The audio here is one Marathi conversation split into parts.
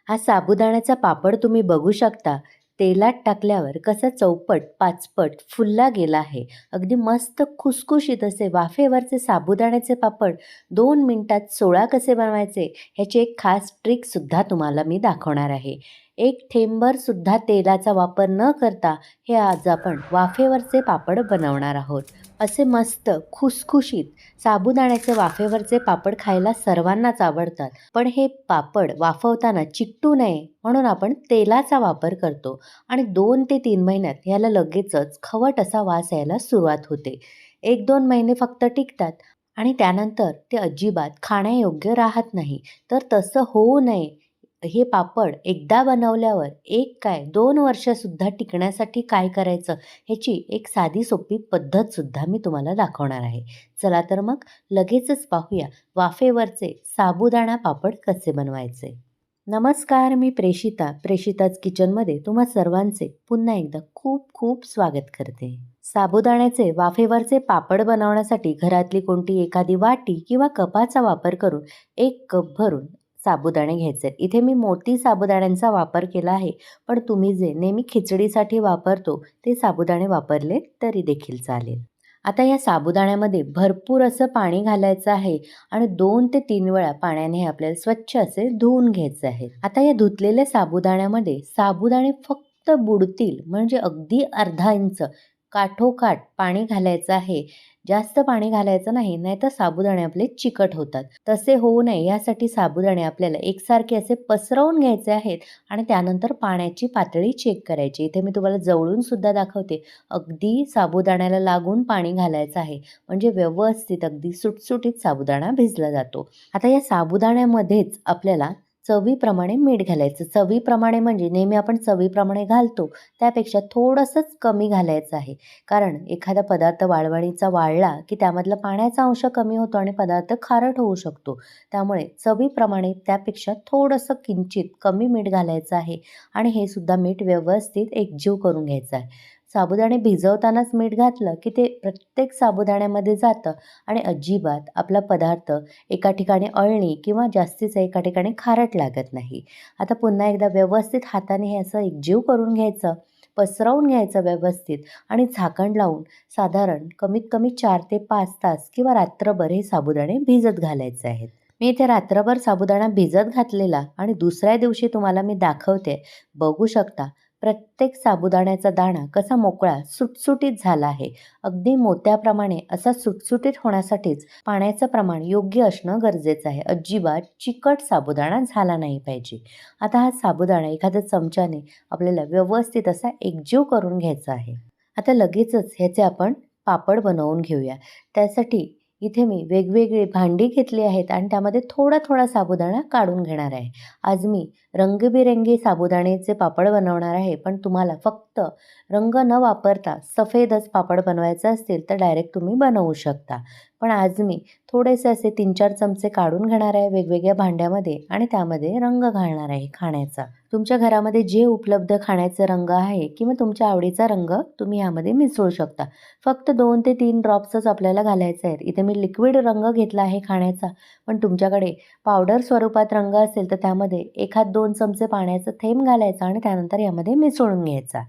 हा साबुदाण्याचा पापड तुम्ही बघू शकता. तेलात टाकल्यावर कसा चौपट, पाचपट फुलला गेला आहे. अगदी मस्त खुसखुशीत असे वाफेवरचे साबुदाण्याचे पापड 2 मिनिटात 16 कसे बनवायचे ह्याची एक खास ट्रिकसुद्धा तुम्हाला मी दाखवणार आहे. एक थेंबभर सुद्धा तेलाचा वापर न करता हे आज आपण वाफेवरचे पापड बनवणार आहोत. असे मस्त खुसखुशीत साबुदाण्याचे वाफेवरचे पापड खायला सर्वांनाच आवडतात. पण हे पापड वाफवताना चिकटू नये म्हणून आपण तेलाचा वापर करतो आणि 2 ते 3 महिन्यात ह्याला लगेचच खवट असा वास यायला सुरुवात होते. 1-2 महिने फक्त टिकतात आणि त्यानंतर ते अजिबात खाण्यायोग्य राहत नाही. तर तसं होऊ नये, हे पापड एकदा बनवल्यावर 1 काय 2 वर्षसुद्धा टिकण्यासाठी काय करायचं ह्याची एक साधी सोपी पद्धतसुद्धा मी तुम्हाला दाखवणार आहे. चला तर मग लगेचच पाहूया वाफेवरचे साबुदाणा पापड कसे बनवायचे. नमस्कार, मी प्रेषिताच किचनमध्ये तुम्हा सर्वांचे पुन्हा एकदा खूप खूप स्वागत करते. साबुदाण्याचे वाफेवरचे पापड बनवण्यासाठी घरातली कोणती एखादी वाटी किंवा कपाचा वापर करून 1 कप भरून साबुदाणे घ्यायचे. इथे मी मोती साबुदाण्यांचा वापर केला आहे, पण तुम्ही जे नेहमी खिचडीसाठी वापरतो ते साबुदाणे वापरले तरी देखील चालेल. आता या साबुदाण्यामध्ये भरपूर असं पाणी घालायचं आहे आणि 2 ते 3 वेळा पाण्याने आपल्याला स्वच्छ असे धुवून घ्यायचे आहे. आता या धुतलेल्या साबुदाण्यामध्ये साबुदाणे फक्त बुडतील म्हणजे अगदी अर्धा इंच काठोकाठ पाणी घालायचं आहे. जास्त पाणी घालायचं नाही, नाहीतर साबुदाणे आपले चिकट होतात. तसे होऊ नये यासाठी साबुदाणे आपल्याला एकसारखे असे पसरवून घ्यायचे आहेत आणि त्यानंतर पाण्याची पातळी चेक करायची. इथे मी तुम्हाला जवळून सुद्धा दाखवते. अगदी साबुदाण्याला लागून पाणी घालायचं आहे म्हणजे व्यवस्थित अगदी सुटसुटीत साबुदाणा भिजला जातो. आता या साबुदाण्यामध्येच आपल्याला चवीप्रमाणे मीठ घालायचं. चवीप्रमाणे म्हणजे नेहमी आपण चवीप्रमाणे घालतो त्यापेक्षा थोडंसंच कमी घालायचं आहे. कारण एखादा पदार्थ वाळवणीचा वाळला की त्यामधला पाण्याचा अंश कमी होतो आणि पदार्थ खारट होऊ शकतो. त्यामुळे चवीप्रमाणे त्यापेक्षा थोडंसं किंचित कमी मीठ घालायचं आहे आणि हे सुद्धा मीठ व्यवस्थित एकजीव करून घ्यायचं आहे. साबुदाणे भिजवतानाच मीठ घातलं की ते प्रत्येक साबुदाण्यामध्ये जातं आणि अजिबात आपला पदार्थ एका ठिकाणी अळणी किंवा जास्तीचं एका ठिकाणी खारट लागत नाही. आता पुन्हा एकदा व्यवस्थित हाताने हे असं एकजीव करून घ्यायचं, पसरवून घ्यायचं व्यवस्थित आणि झाकण लावून साधारण कमीत कमी 4 ते 5 तास किंवा रात्रभर हे साबुदाणे भिजत घालायचे आहेत. मी इथे रात्रभर साबुदाणा भिजत घातलेला आणि दुसऱ्या दिवशी तुम्हाला मी दाखवते. बघू शकता प्रत्येक साबुदाण्याचा दाणा कसा मोकळा सुटसुटीत झाला आहे. अगदी मोत्याप्रमाणे असा सुटसुटीत होण्यासाठीच पाण्याचं प्रमाण योग्य असणं गरजेचं आहे. अजिबात चिकट साबुदाणा झाला नाही पाहिजे. आता हा साबुदाणा एखाद्या चमच्याने आपल्याला व्यवस्थित असा एकजीव करून घ्यायचा आहे. आता लगेचच ह्याचे आपण पापड बनवून घेऊया. त्यासाठी इथे मी वेगवेगळी भांडी घेतली आहेत आणि त्यामध्ये थोडा थोडा साबुदाणा काढून घेणार आहे. आज मी रंगीबेरंगी साबुदाण्याचे पापड बनवणार आहे, पण तुम्हाला फक्त रंग न वापरता सफेदच पापड बनवायचे असतील तर डायरेक्ट तुम्ही बनवू शकता. पण आज मी थोडेसे असे 3-4 चमचे काढून घेणार आहे वेगवेगळ्या भांड्यामध्ये आणि त्यामध्ये रंग घालणार आहे खाण्याचा. तुमच्या घरामध्ये जे उपलब्ध खाण्याचे रंग आहे किंवा तुमच्या आवडीचा रंग तुम्ही यामध्ये मिसळू शकता. फक्त 2 ते 3 ड्रॉप्सच आपल्याला घालायचे आहेत. इथे मी लिक्विड रंग घेतला आहे खाण्याचा, पण तुमच्याकडे पावडर स्वरूपात रंग असेल तर त्यामध्ये 1-2 चमचे पाण्याचा थेंब घालायचा आणि त्यानंतर यामध्ये मिसळून घ्यायचा.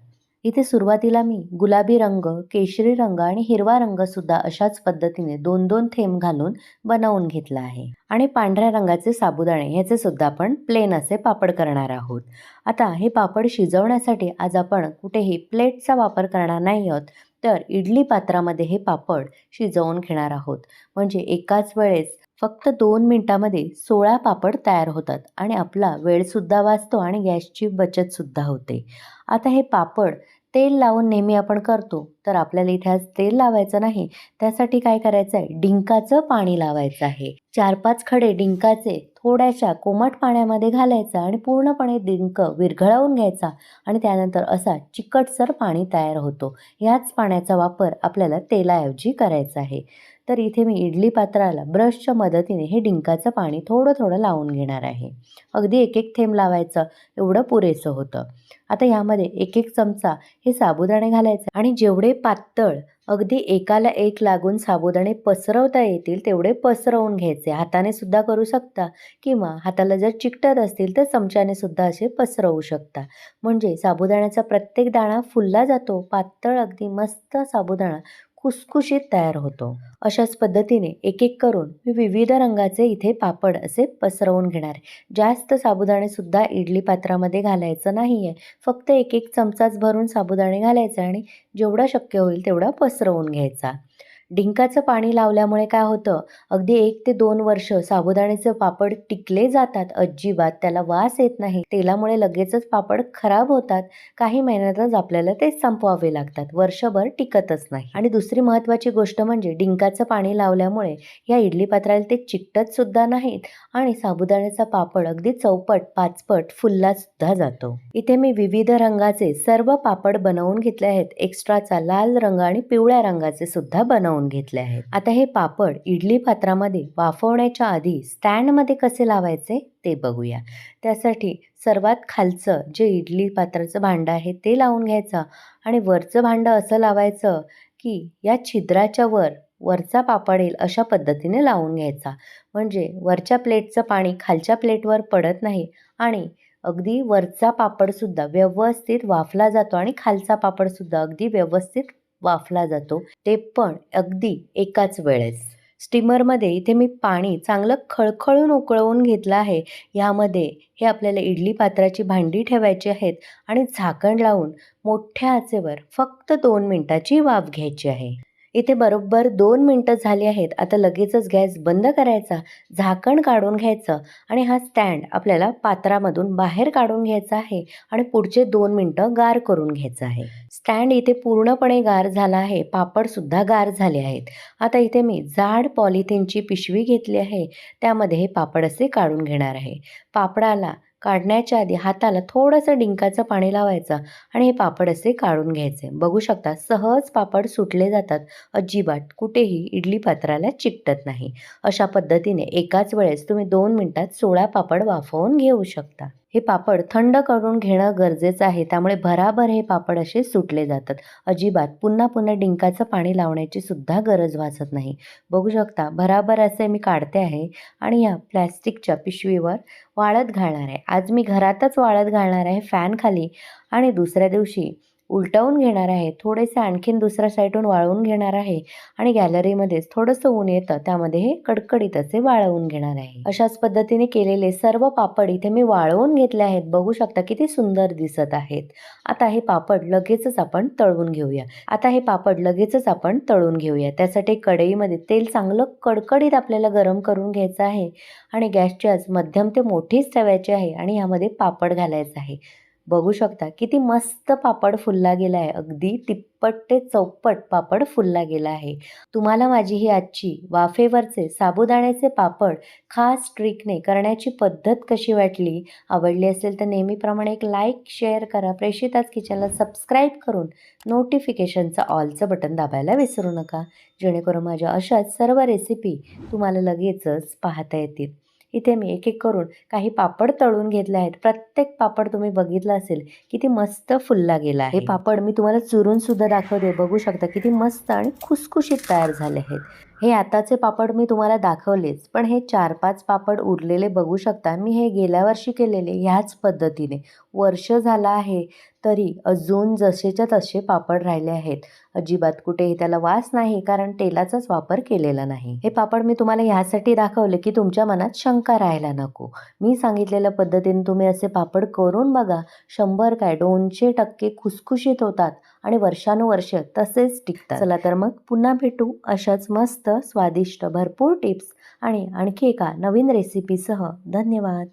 इथे सुरुवातीला मी गुलाबी रंग, केशरी रंग आणि हिरवा रंगसुद्धा अशाच पद्धतीने 2-2 थेंब घालून बनवून घेतला आहे. आणि पांढऱ्या रंगाचे साबुदाणे ह्याचे सुद्धा आपण प्लेन असे पापड करणार आहोत. आता हे पापड शिजवण्यासाठी आज आपण कुठेही प्लेटचा वापर करणार नाही आहोत, तर इडली पात्रामध्ये हे पापड शिजवून घेणार आहोत. म्हणजे एकाच वेळेस फक्त 2 मिनिटामध्ये 16 पापड तयार होतात आणि आपला वेळसुद्धा वाचतो आणि गॅसची बचतसुद्धा होते. आता हे पापड तेल लावून नेहमी आपण करतो, तर आपल्याला इथे आज तेल लावायचं नाही. त्यासाठी काय करायचं आहे, डिंकाचं पाणी लावायचं आहे. 4-5 खडे डिंकाचे थोड्याशा कोमट पाण्यामध्ये घालायचा आणि पूर्णपणे डिंक विरघळवून घ्यायचा आणि त्यानंतर असा चिकटसर पाणी तयार होतो. याच पाण्याचा वापर आपल्याला तेलाऐवजी करायचा आहे. तर इथे मी इडली पात्राला ब्रशच्या मदतीने हे डिंकाचं पाणी थोडं थोडं लावून घेणार आहे. अगदी एक एक थेंब लावायचं, एवढं पुरेसं होतं. आता यामध्ये एक एक चमचा हे साबुदाणे घालायचे आणि जेवढे पातळ अगदी एकाला एक लागून साबुदाणे पसरवता येतील तेवढे पसरवून घ्यायचे. हाताने सुद्धा करू शकता किंवा हाताला जर चिकटत असतील तर चमच्याने सुद्धा असे पसरवू शकता. म्हणजे साबुदाण्याचा प्रत्येक दाणा फुलला जातो. पातळ अगदी मस्त साबुदाणा खुसखुशीत तयार होतो. अशाच पद्धतीने एक एक करून मी विविध रंगाचे इथे पापड असे पसरवून घेणार आहे. जास्त साबुदाणे सुद्धा इडली पात्रामध्ये घालायचं नाही आहे. फक्त एक एक चमचाच भरून साबुदाणे घालायचे आणि जेवढा शक्य होईल तेवढा पसरवून घ्यायचा. डिंकाचं पाणी लावल्यामुळे काय होतं, अगदी 1 ते 2 वर्ष साबुदाण्याचे पापड टिकले जातात. अजिबात त्याला वास येत नाही. तेलामुळे लगेचच पापड खराब होतात. काही महिन्यातच आपल्याला ते संपवावे लागतात. वर्षभर टिकतच नाही. आणि दुसरी महत्त्वाची गोष्ट म्हणजे डिंकाचं पाणी लावल्यामुळे या इडली पात्राला ते चिकटत सुद्धा नाहीत आणि साबुदाण्याचा पापड अगदी चौपट, पाचपट फुलला सुद्धा जातो. इथे मी विविध रंगाचे सर्व पापड बनवून घेतले आहेत. एक्स्ट्राचा लाल रंग आणि पिवळ्या रंगाचे सुद्धा बनवून घेतले आहेत. आता हे पापड इडली पात्रामध्ये वाफवण्याच्या आधी स्टँडमध्ये कसे लावायचे ते बघूया. त्यासाठी सर्वात खालचं जे इडली पात्राचं भांडं आहे ते लावून घ्यायचं आणि वरचं भांडं असं लावायचं की या छिद्राच्या वरचा पापड येईल अशा पद्धतीने लावून घ्यायचा. म्हणजे वरच्या प्लेटचं पाणी खालच्या प्लेटवर पडत नाही आणि अगदी वरचा पापडसुद्धा व्यवस्थित वाफला जातो आणि खालचा पापडसुद्धा अगदी व्यवस्थित वाफला जातो. ते पण अगदी एकाच वेळेस. स्टीमरमध्ये इथे मी पाणी चांगलं खळखळून उकळवून घेतलं आहे. यामध्ये हे आपल्याला इडली पात्राची भांडी ठेवायची आहेत आणि झाकण लावून मोठ्या आचेवर फक्त 2 मिनिटाची वाफ घ्यायची आहे. इथे बरोबर 2 मिनिटं झाली आहेत. आता लगेचच गॅस बंद करायचा, झाकण काढून घ्यायचं आणि हा स्टँड आपल्याला पात्रामधून बाहेर काढून घ्यायचा आहे आणि पुढचे 2 मिनिटं गार करून घ्यायचं आहे. स्टँड इथे पूर्णपणे गार झाला आहे. पापडसुद्धा गार झाले आहेत. आता इथे मी जाड पॉलिथिनची पिशवी घेतली आहे. त्यामध्ये हे पापड असे काढून घेणार आहे. पापडाला काढण्याच्या आधी हाताला थोडंसं डिंकाचं पाणी लावायचं आणि हे पापड असे काढून घ्यायचे. बघू शकता सहज पापड सुटले जातात. अजिबात कुठेही इडली पात्राला चिकटत नाही. अशा पद्धतीने एकाच वेळेस तुम्ही 2 मिनिटात 16 पापड वाफवून घेऊ शकता. हे पापड थंड करून घेणं गरजेचं आहे. त्यामुळे भराभर हे पापड असे सुटले जातात. अजिबात पुन्हा पुन्हा डिंकाचं पाणी लावण्याची सुद्धा गरज भासत नाही. बघू शकता भराभर असे मी काढते आहे आणि या प्लॅस्टिकच्या पिशवीवर वाळत घालणार आहे. आज मी घरातच वाळत घालणार आहे फॅनखाली आणि दुसऱ्या दिवशी उलटवून घेणार आहे. थोडेसे आणखीन दुसऱ्या साईडून वाळवून घेणार आहे आणि गॅलरीमध्येच थोडंसं ऊन येतं त्यामध्ये हे कडकडीत असे वाळवून घेणार आहे. अशाच पद्धतीने केलेले सर्व पापड इथे मी वाळवून घेतले आहेत. बघू शकता किती सुंदर दिसत आहेत. आता हे पापड लगेचच आपण तळून घेऊया. त्यासाठी कढईमध्ये तेल चांगलं कडकडीत आपल्याला गरम करून घ्यायचं आहे आणि गॅसची आच मध्यम ते मोठीच ठेवायची आहे आणि यामध्ये पापड घालायचं आहे. बघू शकता किती मस्त पापड फुलला गेला आहे. अगदी तिप्पट ते चौपट पापड फुलला गेला आहे. तुम्हाला माझी ही आजची वाफेवरचे साबुदाण्याचे पापड खास ट्रिकने करण्याची पद्धत कशी वाटली? आवडली असेल तर नेहमीप्रमाणे एक लाईक, शेअर करा. प्रेषिताच किचनला सबस्क्राईब करून नोटिफिकेशनचं ऑलचं बटन दाबायला विसरू नका. जेणेकरून माझ्या अशाच सर्व रेसिपी तुम्हाला लगेचच पाहता येतील. इथे मी एक एक करून काही पापड तळून घेतले आहेत. प्रत्येक पापड तुम्ही बघितला असेल किती मस्त फुलला गेला आहे. हे पापड मी तुम्हाला चुरून सुद्धा दाखवते. बघू शकता किती मस्त आणि खुसखुशीत तयार झाले आहेत. हे आताचे पापड मी तुम्हाला दाखवलेच, पण हे 4-5 पापड उरलेले बघू शकता. मी हे गेल्या वर्षी केलेले ह्याच पद्धतीने. वर्ष झालं आहे तरी अजून जसेच्या तसे पापड राहिले आहेत. अजिबात कुठेही त्याला वास नाही, कारण तेलाचाच वापर केलेला नाही. हे पापड मी तुम्हाला ह्यासाठी दाखवले की तुमच्या मनात शंका राहायला नको. मी सांगितलेल्या पद्धतीने तुम्ही असे पापड करून बघा. 100 काय 200% खुसखुशीत होतात आणि वर्षानुवर्ष तसेच टिकतात. चला तर मग पुन्हा भेटू अशाच मस्त स्वादिष्ट भरपूर टिप्स आणि आणखी एका नवीन रेसिपीसह. धन्यवाद.